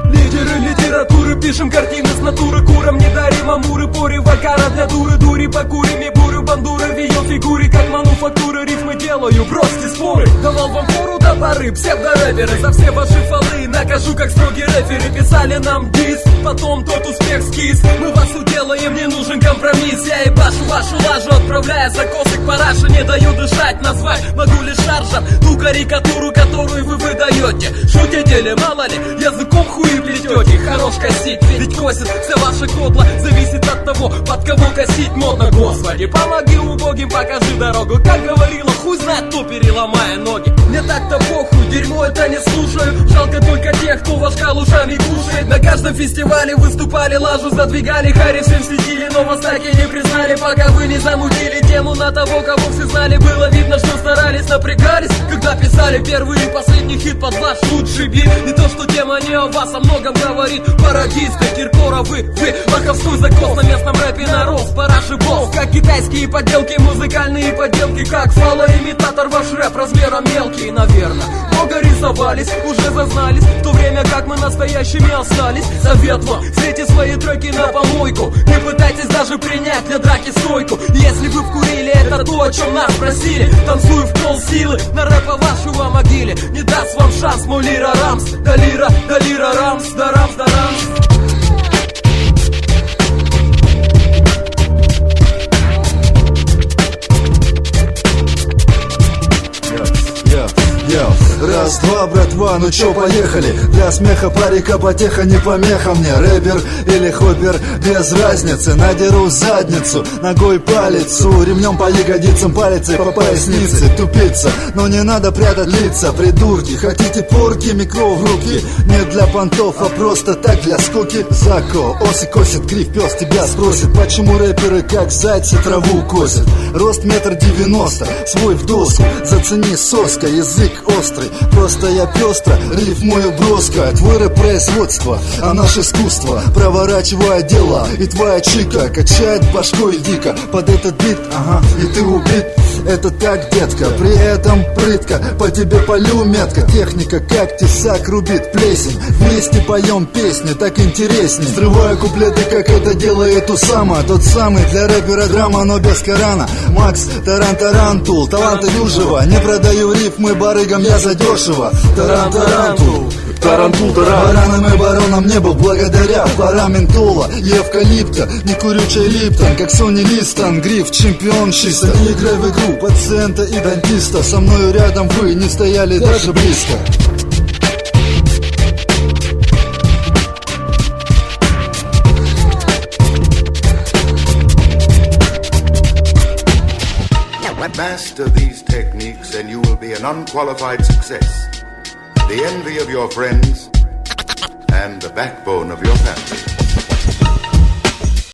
Лидеры литературы, пишем картины с натуры. Курам не дарим амуры, пори, вакара для дуры. Дури покурим и бурю, бандуры в ее фигуре. Как мануфактуры, рифмы делаю, бросьте споры. Давал вам фору до поры, псевдорэперы. За все ваши фолы накажу, как строгий рефери. Писали нам дис, потом тот успех скис. Мы вас уделаем, не нужен компромисс. Я ебашу вашу лажу, отправляя закосы к параше. Не даю дышать, назвать могу лишь шаржем ту карикатуру, которую вы выдаете. Шутите ли, мало ли, языком хуи плетете. Хорош косить, ведь косит вся ваша кодла. Зависит от того, под кого косить модно. Господи, помоги убогим, покажи дорогу. Как говорила, хуй знает, кто переломая ноги. Мне так-то похуй, дерьмо это не слушаю. Жалко только тех, кто ваш калушами кушает. На каждом фестивале выступали, лажу задвигали. Хари всем следили, но вас так и не признали. Пока вы не замутили тему на того, кого все знали. Было видно, что старались, напрягались, когда писали первый и последний хит под ваш лучший бит. Не то, что тема не о вас, о многом говорит. Пародийская Киркора, вы лоховской закос на местном рэпе нарос. Параши босс, как китайские подделки, музыкальные подделки. Как фалоимитатор ваш рэп размером мелкий, наверное. Много рисовались, уже зазнались, в то время как мы настоящими остались. Совет вам, слейте свои треки на помойку. Не пытайтесь даже принять для драки стойку. Если вы вкурили, это то, о чем нас просили. Танцую в полсилы на рэпа вашего могиле. Не даст вам шанс мой Лира Рамс. Да Лира Рамс, да Рамс, да Рамс. Раз, два, братва, ну чё, поехали. Для смеха парика потеха не помеха мне. Рэпер или хоппер, без разницы. Надеру задницу, ногой палицу. Ремнем по ягодицам, палицей по пояснице. Тупица, но не надо прятать лица. Придурки, хотите порки, микро в руки. Не для понтов, а просто так для скуки. Зако, осы косит, крив пес тебя спросит. Почему рэперы как зайцы траву косят? Рост 1,90 м, свой в доску. Зацени соска, язык острый. Просто я пестро, рифмую броско. Твой рэп производство, а наше искусство. Проворачивая дела, и твоя чика качает башкой дико. Под этот бит, ага, и ты убит. Это так, детка, при этом прытко. По тебе полю метко. Техника как тесак рубит плесень. Вместе поем песни, так интересней. Срываю куплеты, как это делает Усама. Тот самый для рэпера драма, но без Корана. Макс Тарантул, таланты дюжева. Не продаю рифмы барыгам, я задешево. Тарантул. Бараном и бароном не был благодаря парам ментола и эвкалипта. Не курю чай Липтон, как Сони Листон. Гриф чемпион чисто. Не играй в игру пациента и дантиста. Со мною рядом вы не стояли даже близко. Master these techniques and you will be an unqualified success, the envy of your friends and the backbone of your family.